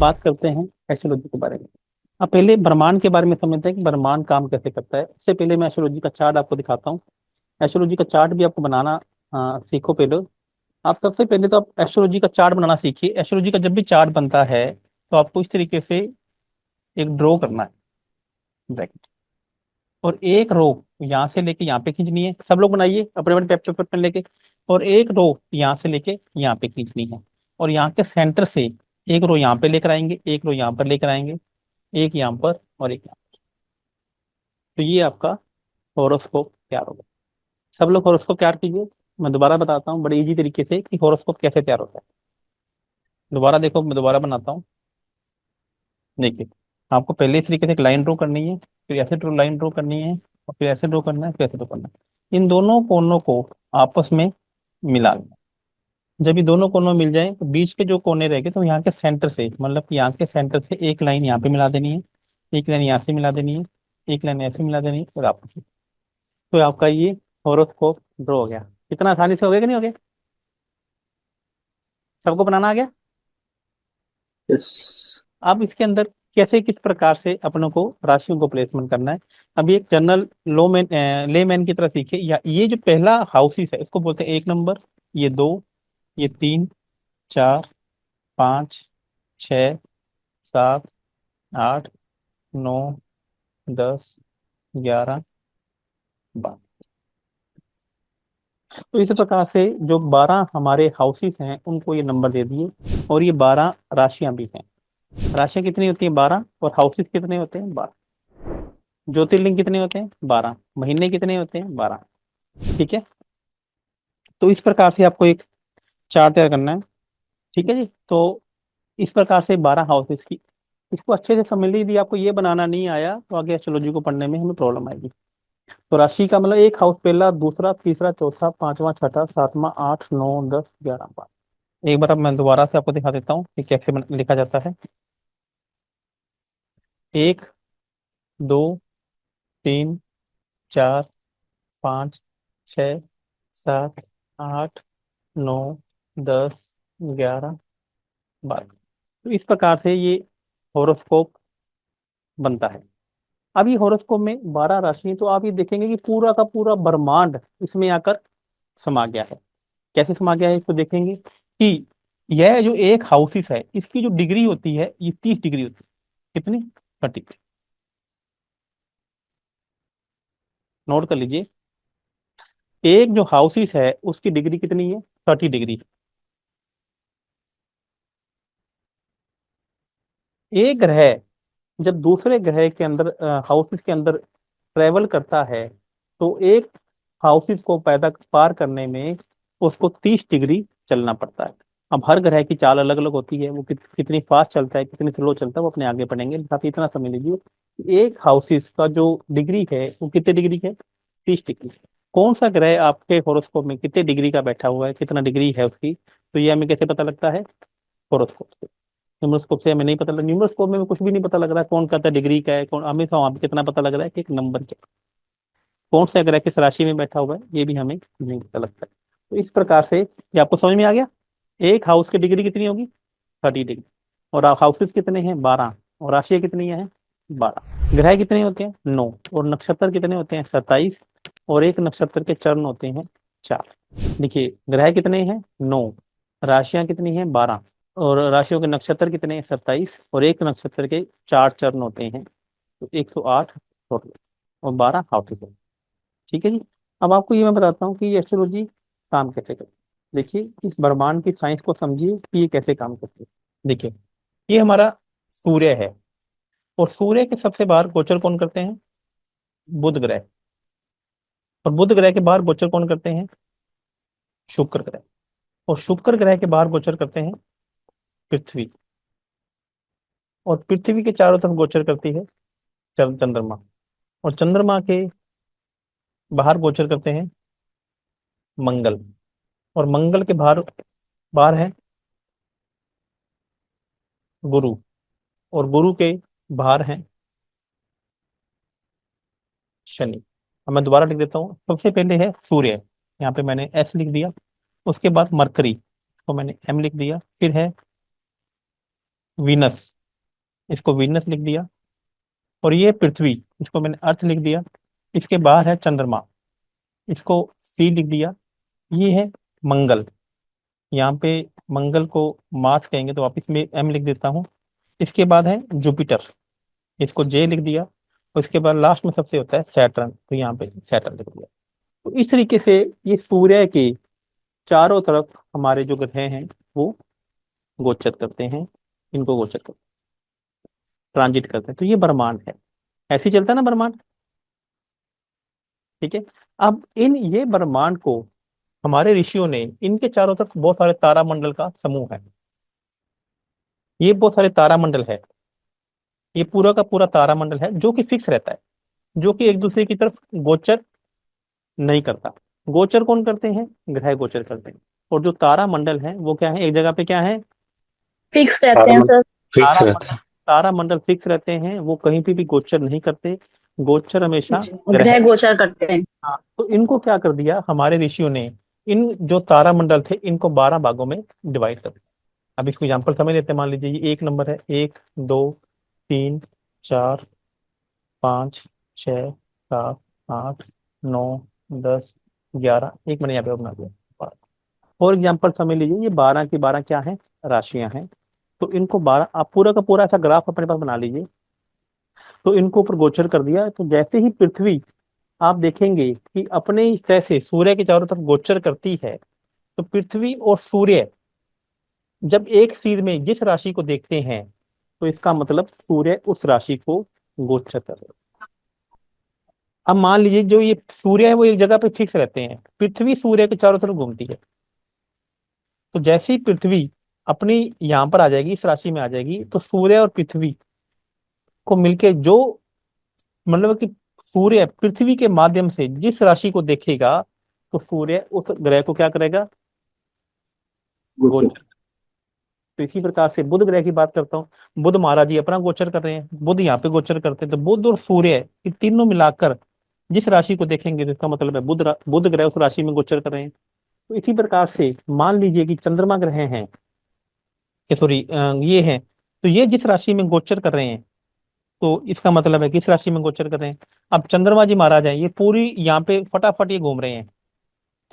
बात करते हैं एस्ट्रोलॉजी के बारे में। अब पहले ब्रह्मांड के बारे में समझते हैं कि ब्रह्मांड काम कैसे करता है। उससे पहले मैं एस्ट्रोलॉजी का चार्ट आपको दिखाता हूँ। एस्ट्रोलॉजी का चार्ट भी आपको बनाना सीखो पहले। आप सबसे पहले तो आप एस्ट्रोलॉजी का चार्ट बनाना सीखिए। एस्ट्रोलॉजी का जब भी चार्ट बनता है तो आपको इस तरीके से एक ड्रॉ करना है, ब्रैकेट, और एक रो यहाँ से लेके यहाँ पे खींचनी है। सब लोग बनाइए अपने अपने पेपर पेन लेके। और एक रो यहाँ से लेके यहाँ पे खींचनी है। और यहाँ के सेंटर से एक रो यहाँ पे लेकर आएंगे, एक रो यहाँ पर लेकर आएंगे, एक यहाँ पर और एक यहाँ। तो ये आपका हॉरोस्कोप तैयार होगा। सब लोग हॉरोस्कोप तैयार कीजिए। मैं दोबारा बताता हूँ बड़े इजी तरीके से कि हॉरोस्कोप कैसे तैयार होता है। दोबारा देखो, मैं दोबारा बनाता हूँ। देखिए, आपको पहले इस तरीके से एक लाइन ड्रॉ करनी है, फिर ऐसे ड्रॉ लाइन ड्रॉ करनी है, और फिर ऐसे ड्रॉ करना है, फिर ऐसे ड्रॉ करना है। इन दोनों कोनों को आपस में मिला लेना। जब ये दोनों कोनों मिल जाए तो बीच के जो कोने रह गए तो यहाँ के सेंटर से, मतलब कि यहाँ के सेंटर से एक लाइन यहाँ पे मिला देनी है, एक लाइन यहाँ से मिला देनी है, एक लाइन ऐसे मिला देनी है, और आपस में। तो आपका ये हॉरोस्कोप ड्रॉ हो गया। कितना आसानी से हो गया कि नहीं हो गया? सबको बनाना आ गया? यस। अब इसके अंदर कैसे किस प्रकार से अपनों को राशियों को प्लेसमेंट करना है। अभी एक जनरल लो मैन लेमैन की तरह सीखे। या ये जो पहला हाउसेस है इसको बोलते हैं एक नंबर, ये दो, ये तीन, चार, पाँच, छ, सात, आठ, नौ, 10, 11, 12। तो इस प्रकार से जो 12 हमारे हाउसेस हैं उनको ये नंबर दे दिए। और ये 12 राशियां भी हैं। राशियां कितनी होती हैं? 12। और हाउसेस कितने होते हैं? 12। ज्योतिर्लिंग कितने होते हैं? 12। महीने कितने होते हैं? 12। ठीक है। तो इस प्रकार से आपको एक चार्ट तैयार करना है। ठीक है जी। तो इस प्रकार से 12 हाउसेस की, इसको अच्छे से समझ लीजिए। आपको ये बनाना नहीं आया तो आगे एस्ट्रोलॉजी को पढ़ने में हमें प्रॉब्लम आएगी। तो राशि का मतलब एक हाउस, पहला, दूसरा, तीसरा, चौथा, पांचवा, छठा, सातवां, 8, 9, 10, 11, 12। एक बार अब मैं दोबारा से आपको दिखा देता हूँ कि कैसे लिखा जाता है। एक, दो, तीन, चार, पाँच, छ, सात, आठ, नौ, 10, 11, 12। तो इस प्रकार से ये होरोस्कोप बनता है। अब ये होरोस्कोप में 12 राशि हैं, तो आप ये देखेंगे कि पूरा का पूरा ब्रह्मांड इसमें आकर समा गया है। कैसे समा गया है इसको देखेंगे कि यह जो एक हाउसिस है इसकी जो डिग्री होती है ये 30 डिग्री होती है। कितनी? 30। नोट कर लीजिए। एक जो हाउसिस है उसकी डिग्री कितनी है? 30 डिग्री। एक ग्रह जब दूसरे ग्रह के अंदर, हाउसिस के अंदर ट्रेवल करता है, तो एक हाउसिस को पैदा पार करने में उसको 30 डिग्री चलना पड़ता है। अब हर ग्रह की चाल अलग अलग होती है, वो कितनी फास्ट चलता है, कितनी स्लो चलता है, वो अपने आगे पढ़ेंगे। बस आप इतना समझ लीजिए कि एक हाउसिस का जो डिग्री है वो कितने डिग्री है? 30 डिग्री। कौन सा ग्रह आपके हॉरोस्कोप में कितने डिग्री का बैठा हुआ है, कितना डिग्री है उसकी, तो ये हमें कैसे पता लगता है? हॉरोस्कोप से। न्यूमरोस्कोप से हमें नहीं पता लग, न्यूमरोस्कोप में कुछ भी नहीं पता लग रहा है कौन कहता है डिग्री का है कौन, हमें तो वहां पे कितना पता लग रहा है कि एक नंबर क्या, कौन सा ग्रह किस राशि में बैठा हुआ है ये भी हमें नहीं पता लगता है। तो इस प्रकार से ये आपको समझ में आ गया। एक हाउस की डिग्री कितनी होगी? 30 डिग्री। और हाउसेस कितने हैं? 12। और राशियां कितनी हैं? 12। ग्रह कितने होते हैं? 9। और नक्षत्र कितने होते हैं? 27। और एक नक्षत्र के चरण होते हैं 4। देखिए, ग्रह कितने हैं? 9। राशियां कितनी हैं? 12। और राशियों के नक्षत्र कितने हैं? 27। और एक नक्षत्र के 4 चरण होते हैं, तो 108 टोटल। और 12 हाउसेस। ठीक है जी। अब आपको ये मैं बताता हूँ कि ये एस्ट्रोलॉजी काम कैसे करती है। देखिए, इस ब्रह्मांड की साइंस को समझिए कि ये कैसे काम करती है। देखिए, ये हमारा सूर्य है। और सूर्य के सबसे बाहर गोचर कौन करते हैं? बुध ग्रह। और बुध ग्रह के बाहर गोचर कौन करते हैं? शुक्र ग्रह। और शुक्र ग्रह के बाहर गोचर करते हैं पृथ्वी। और पृथ्वी के चारों तरफ गोचर करती है चंद्रमा। और चंद्रमा के बाहर गोचर करते हैं मंगल। और मंगल के बाहर बाहर है गुरु। और गुरु के बाहर है शनि। अब मैं दोबारा लिख देता हूँ। सबसे पहले है सूर्य, यहाँ पे मैंने एस लिख दिया। उसके बाद मरकरी, तो मैंने एम लिख दिया। फिर है वीनस, इसको वीनस लिख दिया। और ये पृथ्वी, इसको मैंने अर्थ लिख दिया। इसके बाहर है चंद्रमा, इसको सी लिख दिया। ये है मंगल, यहाँ पे मंगल को मार्स कहेंगे तो वापिस में एम लिख देता हूँ। इसके बाद है जुपिटर, इसको जे लिख दिया। और इसके बाद लास्ट में सबसे होता है सैटर्न, तो यहाँ पे सैटर्न लिख दिया। तो इस तरीके से ये सूर्य के चारों तरफ हमारे जो ग्रह हैं वो गोचर करते हैं, इनको गोचर करते ट्रांजिट करते हैं। तो ये ब्रह्मांड है, ऐसे ही चलता है ना ब्रह्मांड। ठीक है। अब इन ये ब्रह्मांड को हमारे ऋषियों ने, इनके चारों तरफ बहुत सारे तारामंडल का समूह है, ये बहुत सारे तारामंडल है। ये पूरा का पूरा तारामंडल है जो कि फिक्स रहता है, जो कि एक दूसरे की तरफ गोचर नहीं करता। गोचर कौन करते हैं? ग्रह गोचर करते हैं। और जो तारामंडल है वो क्या है, एक जगह पे क्या है, फिक्स रहते हैं तारामंडल सर। फिक्स तारामंडल। रहता है। तारामंडल फिक्स रहते हैं, वो कहीं पे भी गोचर नहीं करते। गोचर हमेशा जी, ग्रह। ग्रह गोचर करते हैं। हाँ, तो इनको क्या कर दिया हमारे ऋषियों ने, इन जो तारामंडल थे इनको 12 भागों में डिवाइड कर दिया। अब इसको एग्जाम्पल समझ लेते हैं। मान लीजिए ये एक नंबर है, 1 2 3 4 5 6 7 8 9 10 11, एक मैंने यहाँ पे बना दिया। फॉर एग्जाम्पल समझ लीजिए ये 12 की 12 क्या है, राशियां हैं। तो इनको 12 आप पूरा का पूरा ऐसा ग्राफ अपने पास बना लीजिए। तो इनको ऊपर गोचर कर दिया, तो जैसे ही पृथ्वी आप देखेंगे कि अपने इस तरह से सूर्य के चारों तरफ गोचर करती है, तो पृथ्वी और सूर्य जब एक सीध में जिस राशि को देखते हैं, तो इसका मतलब सूर्य उस राशि को गोचर कर रहे हैं। अब मान लीजिए जो ये सूर्य है वो एक जगह पे फिक्स रहते हैं, पृथ्वी सूर्य के चारों तरफ घूमती है। तो जैसे ही पृथ्वी अपनी यहाँ पर आ जाएगी, इस राशि में आ जाएगी, तो सूर्य और पृथ्वी को मिलके जो, मतलब कि सूर्य पृथ्वी के माध्यम से जिस राशि को देखेगा, तो सूर्य उस ग्रह को क्या करेगा, गोचर। गोचर। तो इसी प्रकार से बुध ग्रह की बात करता हूँ, बुध महाराज जी अपना गोचर कर रहे हैं, बुध यहाँ पे गोचर करते हैं। तो बुध और सूर्य ये तीनों मिलाकर जिस राशि को देखेंगे, तो इसका मतलब है बुध ग्रह उस राशि में गोचर कर रहे हैं। तो इसी प्रकार से मान लीजिए कि चंद्रमा ग्रह हैं, ये सॉरी ये हैं, तो ये जिस राशि में गोचर कर रहे हैं, तो इसका मतलब है किस राशि में गोचर कर रहे हैं। अब चंद्रमा जी महाराज हैं, ये पूरी यहाँ पे फटाफट ये घूम रहे हैं।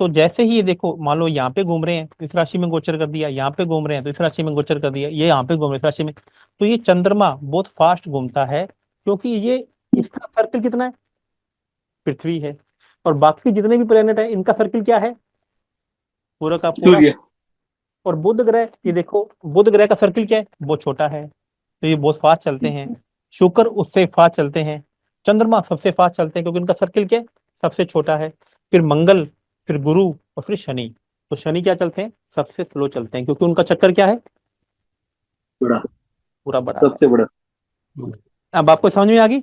तो जैसे ही ये देखो, मान लो यहाँ पे घूम रहे हैं तो इस राशि में गोचर कर दिया, यहाँ पे घूम रहे हैं तो इस राशि में गोचर कर दिया, ये यहाँ पे घूम रहे हैं इस राशि में। तो ये चंद्रमा बहुत फास्ट घूमता है, क्योंकि ये, इसका सर्कल कितना है, पृथ्वी है। और बाकी जितने भी प्लेनेट है इनका सर्कल क्या है, पूरा का पूरा। सूर्य। और बुध ग्रह, ये देखो बुध ग्रह का सर्कल क्या है, बहुत छोटा है, तो ये बहुत फास्ट चलते हैं। शुक्र उससे फास्ट चलते हैं। चंद्रमा सबसे फास्ट चलते हैं क्योंकि उनका सर्कल क्या है, सबसे छोटा है। फिर मंगल, फिर गुरु, और फिर शनि। तो शनि क्या चलते हैं, सबसे स्लो चलते हैं, क्योंकि उनका चक्कर क्या है, बड़ा। पूरा बड़ा है। सबसे बड़ा। अब आपको समझ में आ गई,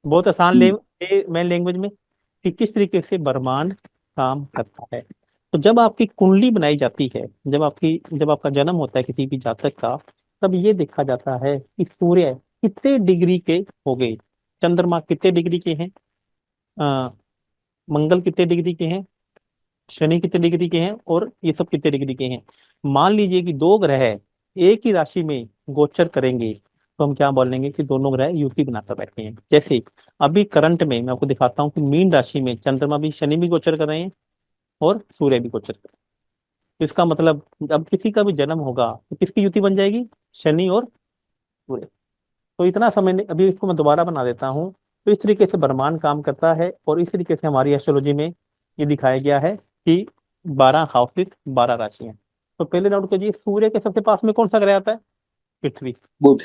बहुत आसान हम्म। मेन लैंग्वेज में, कि किस तरीके से ब्रह्मांड काम करता है। तो जब आपकी कुंडली बनाई जाती है, जब आपका जन्म होता है किसी भी जातक का, तब ये देखा जाता है कि सूर्य कितने डिग्री के हो गए, चंद्रमा कितने डिग्री के हैं, अ, मंगल कितने डिग्री के हैं, शनि कितने डिग्री के हैं, और ये सब कितने डिग्री के हैं। मान लीजिए कि दो ग्रह एक ही राशि में गोचर करेंगे, तो हम क्या बोलेंगे कि दोनों ग्रह युति बनाकर बैठे हैं। जैसे अभी करंट में मैं आपको दिखाता हूँ कि मीन राशि में चंद्रमा भी, शनि भी गोचर कर रहे हैं, और सूर्य भी गोचर कर रहे हैं। तो इसका मतलब अब किसी का भी जन्म होगा तो किसकी युति बन जाएगी, शनि और सूर्य। तो इतना समय नहीं, अभी इसको मैं दोबारा बना देता हूँ। तो इस तरीके से ब्रह्मांड काम करता है, और इस तरीके से हमारी एस्ट्रोलॉजी में ये दिखाया गया है कि 12 हाउसेस, 12 राशियां। तो पहले नोट कीजिए, सूर्य के सबसे पास में कौन सा ग्रह आता है, पृथ्वी, बुध।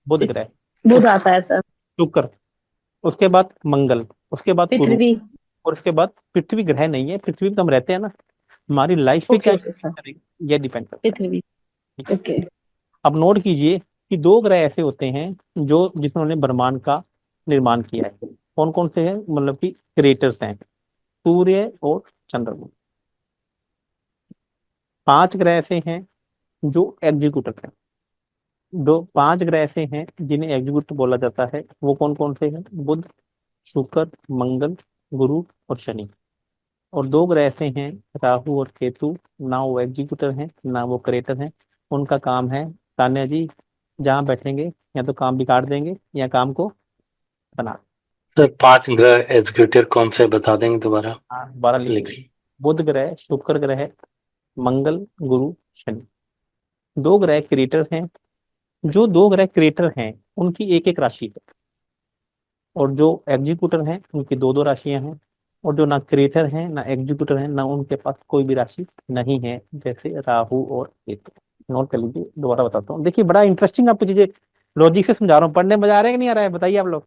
बुध ग्रह। बुध उस आता है सर। शुक्र, उसके बाद मंगल, उसके बाद गुरु, पृथ्वी। और उसके बाद पृथ्वी ग्रह नहीं है, पृथ्वी पे हम रहते हैं ना, हमारी लाइफ पे ओके क्या ओके सर। करेगी, ये डिपेंड करता है। पृथ्वी। ठीक है। ओके। अब नोट कीजिए कि दो ग्रह ऐसे होते हैं जो, जिन्होंने ब्रह्मांड का निर्माण किया है। कौन कौन से हैं, मतलब कि क्रिएटर्स हैं, सूर्य और चंद्रमा। 5 ग्रह ऐसे हैं जो एग्जीक्यूटर हैं, 5 ग्रह ऐसे हैं जिन्हें एग्जीक्यूटर बोला जाता है। वो कौन कौन से हैं, बुध, शुक्र, मंगल, गुरु और शनि। और 2 ग्रह ऐसे हैं, राहु और केतु, ना वो एग्जीक्यूटर हैं ना वो क्रिएटर हैं। उनका काम है, तान्या जी, जहां बैठेंगे या तो काम बिगाड़ देंगे या काम को बना। सर 5 ग्रह एग्जीक्यूटिव कौन से बता देंगे दोबारा? 12 लिख लो। लिखिए। बुध ग्रह, शुक्र ग्रह, मंगल, गुरु, शनि। 2 ग्रह क्रिएटर हैं। जो 2 ग्रह क्रिएटर हैं उनकी एक एक राशि है, और जो एग्जीक्यूटर हैं उनकी दो दो राशियां हैं, और जो ना क्रिएटर हैं ना एग्जीक्यूटर हैं ना उनके पास कोई भी राशि नहीं है, जैसे राहु और केतु। नोट कर लीजिए, दोबारा बताता हूँ। देखिए बड़ा इंटरेस्टिंग आपको चीजें लॉजिक से समझा रहा हूँ। पढ़ने में मजा आ रहा है कि नहीं आ रहा है, बताइए आप लोग।